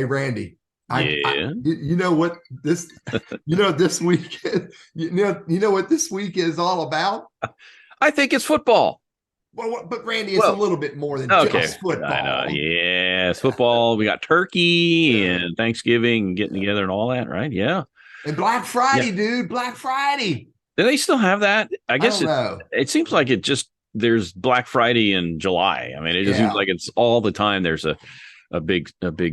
Hey, Randy, Yeah. you know what this, this week, you know what this week is all about? I think it's football. Well, but Randy, it's a Well, little bit more than okay. just I know. football. Yeah. It's football. We got turkey Yeah. and Thanksgiving and getting together and all that, right? Yeah. And Black Yeah. Friday, dude, Black Friday. Do they still have that? I I guess don't know. it seems like it just there's Black Friday in July. I mean, it just seems Yeah. like it's all the time there's a big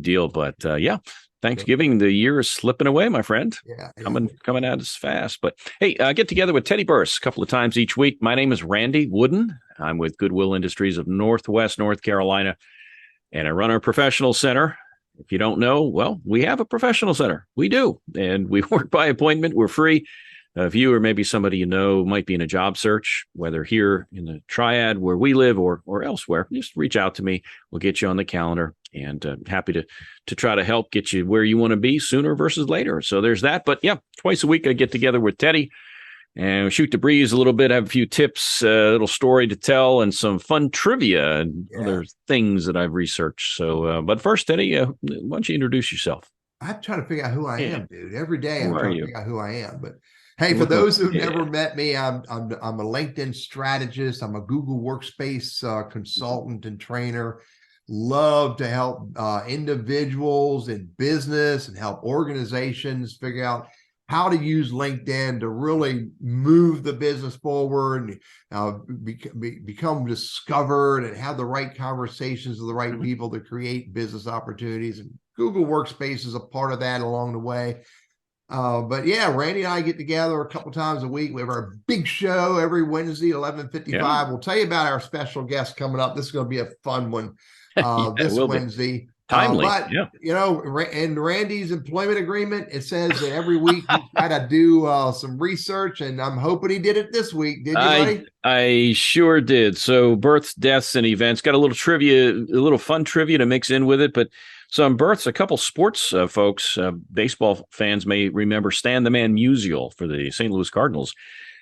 deal. But yeah, Yeah. Thanksgiving, the year is slipping away, my friend. Yeah. Coming at us fast. But hey, I get together with Teddy Burriss a couple of times each week. My name is Randy Wooden. I'm with Goodwill Industries of Northwest North Carolina, and I run our professional center. If you don't know, well, we have a professional center. We do, and we work by appointment. We're free. If you or maybe somebody you know might be in a job search, whether here in the Triad where we live or elsewhere, just reach out to me. We'll get you on the calendar, and happy to try to help get you where you want to be sooner versus later. So there's that. But yeah, twice a week I get together with Teddy and shoot the breeze a little bit. Have a few tips, a little story to tell, and some fun trivia and Yeah. other things that I've researched. So, but first, Teddy, why don't you introduce yourself? I'm trying to figure out who I Yeah, am, dude. Every day who I'm are trying to you? figure out who I am. But hey, for Welcome. those who've Yeah, never met me, I'm a LinkedIn strategist. I'm a Google Workspace consultant and trainer. Love to help individuals in business and help organizations figure out how to use LinkedIn to really move the business forward and become discovered and have the right conversations with the right mhm. people to create business opportunities. And Google Workspace is a part of that along the way. But yeah, Randy and I get together a couple times a week. We have our big show every Wednesday, Yeah, 11:55. We'll tell you about our special guest coming up. This is going to be a fun one yeah, it this will be Wednesday. timely. But Yeah. you know, in Randy's employment agreement, it says that every week he's got to do some research, and I'm hoping he did it this week. Did you, I buddy? I sure did. So births, deaths, and events. Got a little trivia, a little fun trivia to mix in with it. But some births, a couple sports folks, baseball fans may remember Stan the Man Musial for the St. Louis Cardinals.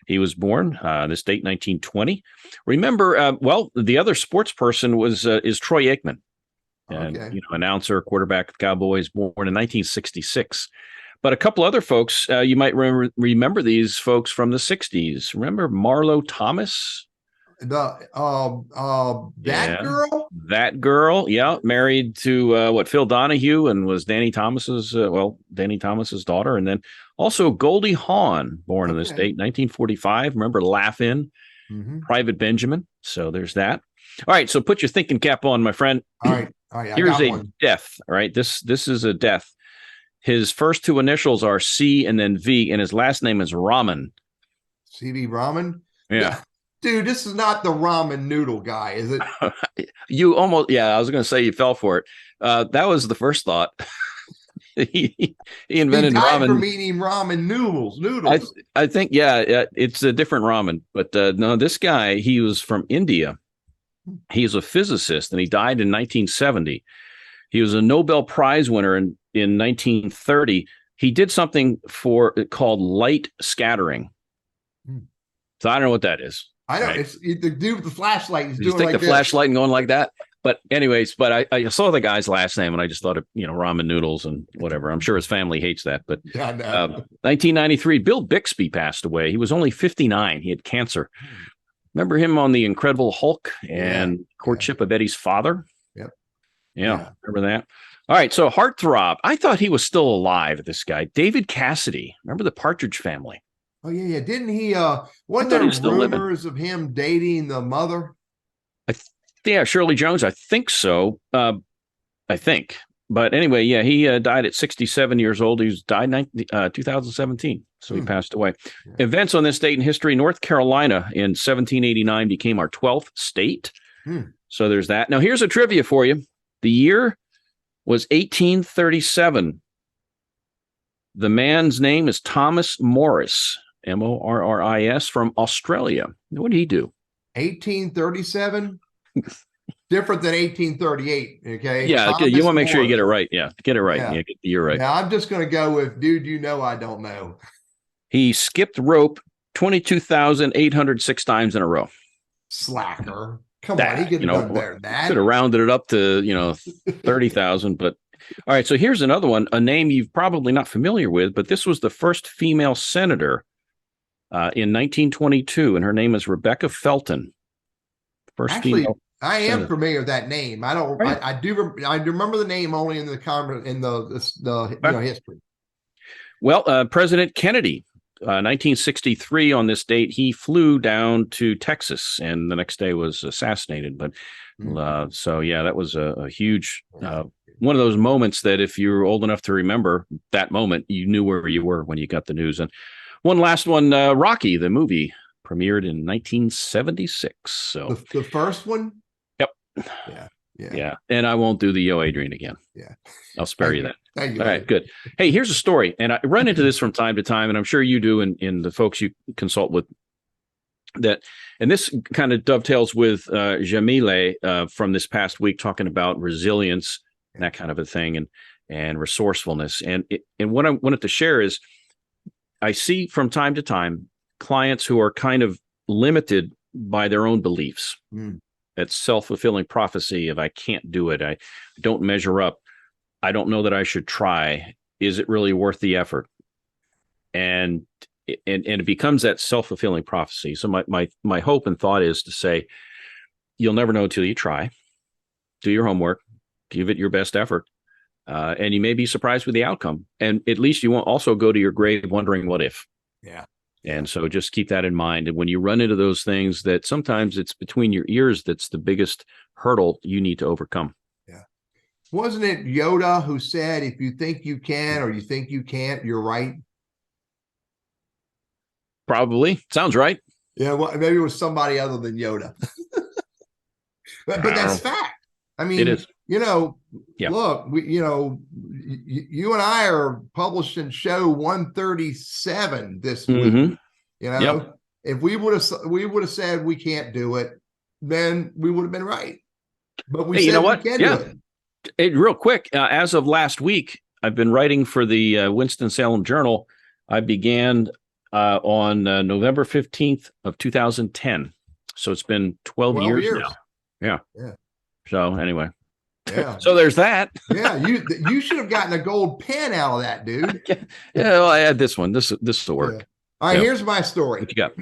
He was born this date 1920. Remember, well, the other sports person was is Troy Aikman, and Okay. announcer, quarterback of the Cowboys, born in 1966. But a couple other folks, you might remember these folks from the 60s. Remember Marlo Thomas? That Yeah. girl. That girl, yeah, married to Phil Donahue, and was Danny Thomas's daughter. And then also Goldie Hawn, born in this Okay. date, 1945. Remember Laugh-In, Mm-hmm. Private Benjamin. So there's that. All right, so put your thinking cap on, my friend. All right. All right. I Here's got a one. death. All right, this is a death. His first two initials are C and then V, and his last name is Ramen. CV Ramen. Yeah. Dude, this is not the ramen noodle guy, is it? You almost, yeah, I was going to say you fell for it. That was the first thought. he He invented died ramen. from eating ramen noodles. I Noodles. I think, yeah, it's a different ramen. But no, this guy, he was from India. He's a physicist and he died in 1970. He was a Nobel Prize winner in 1930. He did something called light scattering. Hmm. So I don't know what that is. I know Right. it's the dude with the flashlight. He's You just doing take like the this. flashlight and going like that. But anyways, I saw the guy's last name and I just thought of, ramen noodles and whatever. I'm sure his family hates that. But Yeah, I know. 1993, Bill Bixby passed away. He was only 59. He had cancer. Remember him on The Incredible Hulk Yeah. and Yeah. Courtship of Eddie's Father? Yep. Yeah, Yeah. remember that? All right, so heartthrob. I thought he was still alive, this guy. David Cassidy. Remember the Partridge Family? Oh yeah, yeah. Didn't he I wasn't thought there he was still living. rumors of him dating the mother? I Yeah, Shirley Jones, I think so. I think. But anyway, yeah, he died at 67 years old. He died in 2017, so he Hmm. passed away. Yeah. Events on this date in history: North Carolina in 1789 became our 12th state. Hmm. So there's that. Now here's a trivia for you. The year was 1837. The man's name is Thomas Morris, Morris, from Australia. What did he do? 1837. Different than 1838. Okay. Yeah, you Thomas want to make sure you get Morris. it right. Yeah, get it right. Yeah. Yeah, get the year right. Yeah. I'm just gonna go with dude, I don't know. He skipped rope 22,806 times in a row. Slacker. Come on, he That, could have done better than could that. have rounded it up to, 30,000, but All right. So here's another one, a name you've probably not familiar with, but this was the first female senator in 1922, and her name is Rebecca Felton. First Actually, female I am senator. familiar with that name. I don't. Right. I do remember the name only in the history. Well, President Kennedy, 1963 on this date, he flew down to Texas and the next day was assassinated. But so, yeah, that was a huge one of those moments that if you're old enough to remember that moment, you knew where you were when you got the news. And one last one, Rocky, the movie, premiered in 1976. So the first one? Yep. Yeah. And I won't do the Yo Adrian again. Yeah. I'll spare you that. Thank you. All right, good. Hey, here's a story. And I run into this from time to time, and I'm sure you do in the folks you consult with. And this kind of dovetails with Jamile from this past week, talking about resilience and that kind of a thing, and resourcefulness. And what I wanted to share is I see from time to time clients who are kind of limited by their own beliefs. That self-fulfilling prophecy of I can't do it. I don't measure up. I don't know that I should try. Is it really worth the effort? And it becomes that self-fulfilling prophecy. So my hope and thought is to say, you'll never know until you try. Do your homework, give it your best effort, and you may be surprised with the outcome. And at least you won't also go to your grave wondering what if. Yeah. And so just keep that in mind. And when you run into those things that sometimes it's between your ears, that's the biggest hurdle you need to overcome. Yeah. Wasn't it Yoda who said, if you think you can or you think you can't, you're right? Probably. Sounds right. Yeah. Well, maybe it was somebody other than Yoda. but that's fact. I mean, it is. Look, you and I are publishing show 137 this week. If we would have said we can't do it, then we would have been right. But we said we can do it. Real quick, as of last week, I've been writing for the Winston-Salem Journal. I began on November 15th of 2010. So it's been 12 years now. Yeah. So anyway. Yeah. So there's that. Yeah, you should have gotten a gold pen out of that, dude. Well, I had this one. This will work. Yeah. All right, here's my story. What you got?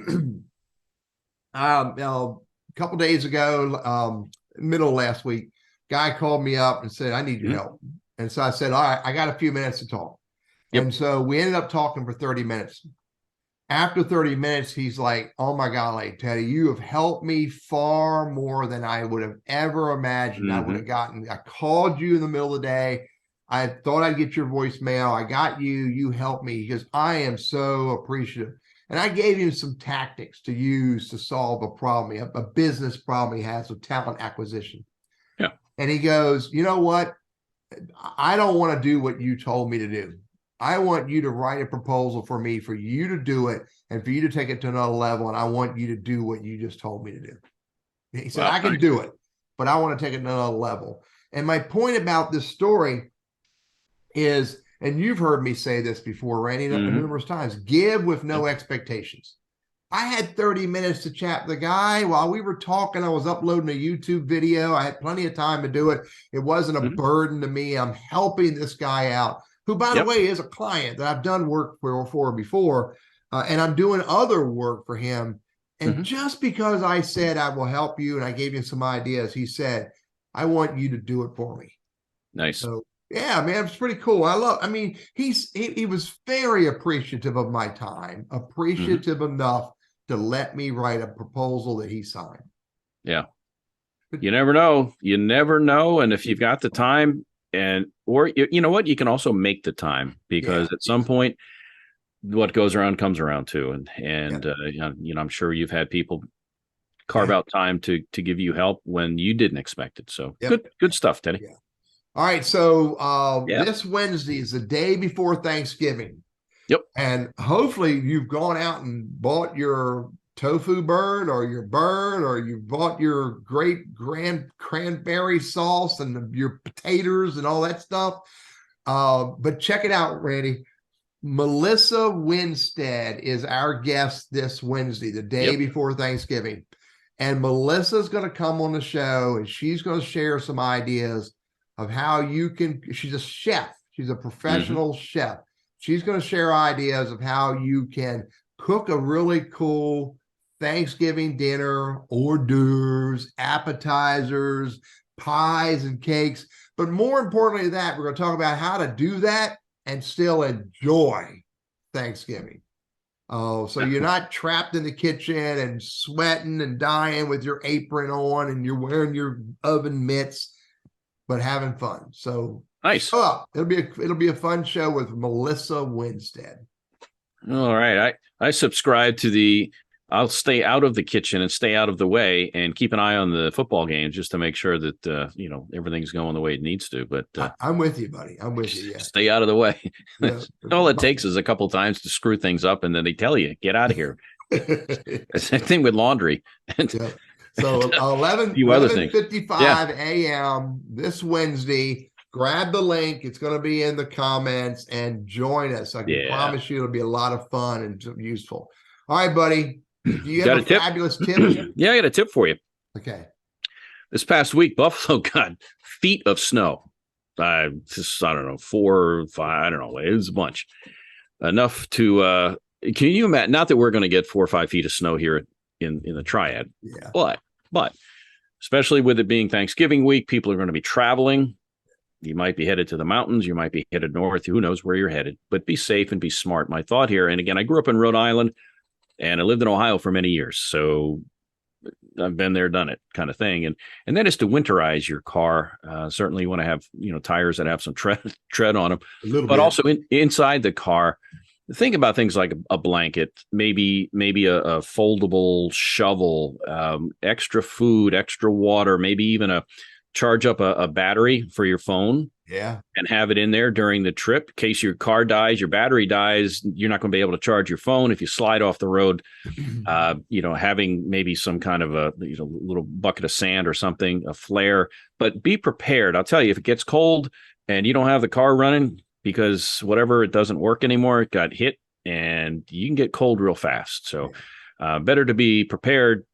A couple days ago, middle of last week, guy called me up and said, I need your help. And so I said, all right, I got a few minutes to talk. And so we ended up talking for 30 minutes. After 30 minutes, he's like, oh my golly, Teddy, you have helped me far more than I would have ever imagined. I would have I called you in the middle of the day. I thought I'd get your voicemail. I got you. You helped me because I am so appreciative. And I gave him some tactics to use to solve a problem, a business problem he has with talent acquisition. Yeah. And he goes, you know what? I don't want to do what you told me to do. I want you to write a proposal for me, for you to do it, and for you to take it to another level. And I want you to do what you just told me to do. He said, I can do it, but I want to take it to another level. And my point about this story is, and you've heard me say this before, Randy, numerous times, give with no expectations. I had 30 minutes to chat with the guy. While we were talking, I was uploading a YouTube video. I had plenty of time to do it. It wasn't a burden to me. I'm helping this guy out, who, by the way, is a client that I've done work for before, and I'm doing other work for him. And just because I said I will help you and I gave him some ideas, he said, I want you to do it for me. Nice. So, yeah, man, it's pretty cool. He was very appreciative of my time, appreciative enough to let me write a proposal that he signed. Yeah. You never know. You never know. And if you've got the time, or you know what, you can also make the time, because at some point what goes around comes around too. And I'm sure you've had people carve out time to give you help when you didn't expect it. So good stuff, Teddy. Yeah. All right. So this Wednesday is the day before Thanksgiving. Yep. And hopefully you've gone out and bought your tofu bird or your bird, or you bought your great grand cranberry sauce and your potatoes and all that stuff. But check it out, Randy. Melissa Winstead is our guest this Wednesday, the day before Thanksgiving. And Melissa's going to come on the show and she's going to share some ideas of how you can, she's a chef. She's a professional chef. She's going to share ideas of how you can cook a really cool Thanksgiving dinner, hors d'oeuvres, appetizers, pies and cakes. But more importantly than that, we're going to talk about how to do that and still enjoy Thanksgiving. Oh, so you're not trapped in the kitchen and sweating and dying with your apron on and you're wearing your oven mitts, but having fun. So nice. Show up. It'll be a fun show with Melissa Winstead. All right. I subscribe to the I'll stay out of the kitchen and stay out of the way and keep an eye on the football games just to make sure that everything's going the way it needs to. But I'm with you, buddy. I'm with you. Yeah. Stay out of the way. Yeah. All it takes is a couple of times to screw things up, and then they tell you, get out of here. Same thing with laundry. Yeah. So 11:55 a.m. this Wednesday. Grab the link. It's going to be in the comments and join us. I can promise you it'll be a lot of fun and useful. All right, buddy. Do you have a fabulous tip? Yeah, I got a tip for you. Okay. This past week, Buffalo got feet of snow. I don't know, 4 or 5. I don't know. It was a bunch. Enough to, can you imagine? Not that we're going to get 4 or 5 feet of snow here in the Triad. Yeah. But especially with it being Thanksgiving week, people are going to be traveling. You might be headed to the mountains. You might be headed north. Who knows where you're headed? But be safe and be smart. My thought here, and again, I grew up in Rhode Island. And I lived in Ohio for many years, so I've been there, done it, kind of thing. And that is to winterize your car. Certainly, you want to have tires that have some tread on them, but also inside the car. Think about things like a blanket, maybe a foldable shovel, extra food, extra water, maybe even charge up a battery for your phone. Yeah. And have it in there during the trip in case your car dies, your battery dies. You're not going to be able to charge your phone if you slide off the road. Having maybe some kind of a little bucket of sand or something, a flare. But be prepared. I'll tell you, if it gets cold and you don't have the car running because whatever, it doesn't work anymore, it got hit, and you can get cold real fast. So better to be prepared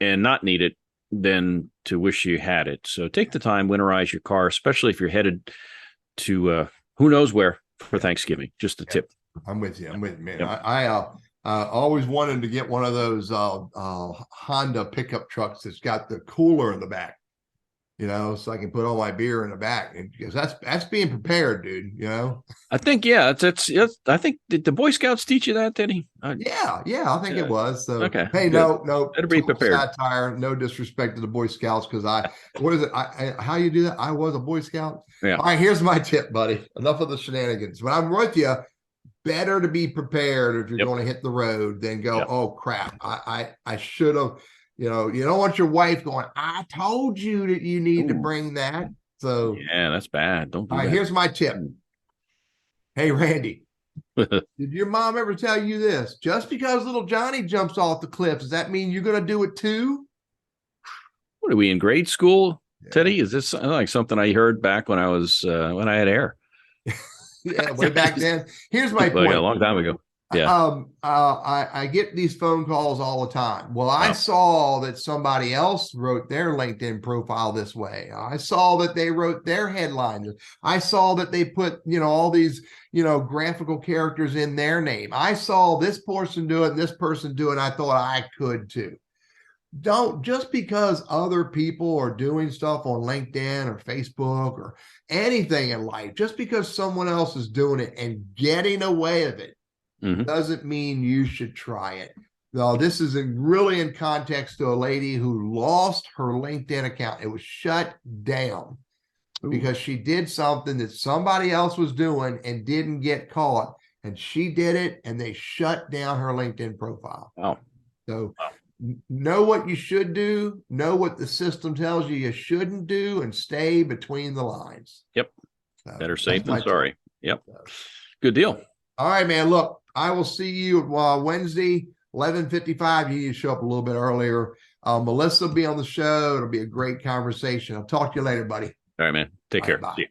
and not need it than to wish you had it. So take the time, winterize your car, especially if you're headed to who knows where for Thanksgiving. Just a tip. I'm with you, man. Yep. I always wanted to get one of those Honda pickup trucks that's got the cooler in the back, so I can put all my beer in the back, because that's being prepared, dude. I think that's I think, did the Boy Scouts teach you that, did he? Yeah, I think it was. So okay. Hey, good. no, better be prepared. Satire, no disrespect to the Boy Scouts, because what is it? How you do that? I was a Boy Scout. Yeah. All right, here's my tip, buddy. Enough of the shenanigans. But I'm with you. Better to be prepared if you're going to hit the road than go, oh crap, I should have. You don't want your wife going, I told you that you need to bring that. So yeah, that's bad. Don't do all right, that. here's my tip. Hey, Randy, did your mom ever tell you this? Just because little Johnny jumps off the cliff, does that mean you're going to do it too? What are we in grade school, Teddy? Is this like something I heard back when I was when I had hair? Yeah, way back then. Here's my point. A long time ago. Yeah. I get these phone calls all the time. Well, I saw that somebody else wrote their LinkedIn profile this way. I saw that they wrote their headline. I saw that they put, all these, graphical characters in their name. I saw this person do it and this person do it. And I thought I could too. Don't, just because other people are doing stuff on LinkedIn or Facebook or anything in life, just because someone else is doing it and getting away with it, doesn't mean you should try it. No, this is really in context to a lady who lost her LinkedIn account. It was shut down because she did something that somebody else was doing and didn't get caught. And she did it, and they shut down her LinkedIn profile. Wow. So know what you should do, know what the system tells you shouldn't do, and stay between the lines. Yep. Better safe than sorry. Yep. Good deal. All right, man. Look, I will see you Wednesday, 11:55. You need to show up a little bit earlier. Melissa will be on the show. It'll be a great conversation. I'll talk to you later, buddy. All right, man. Take care. Bye. See you.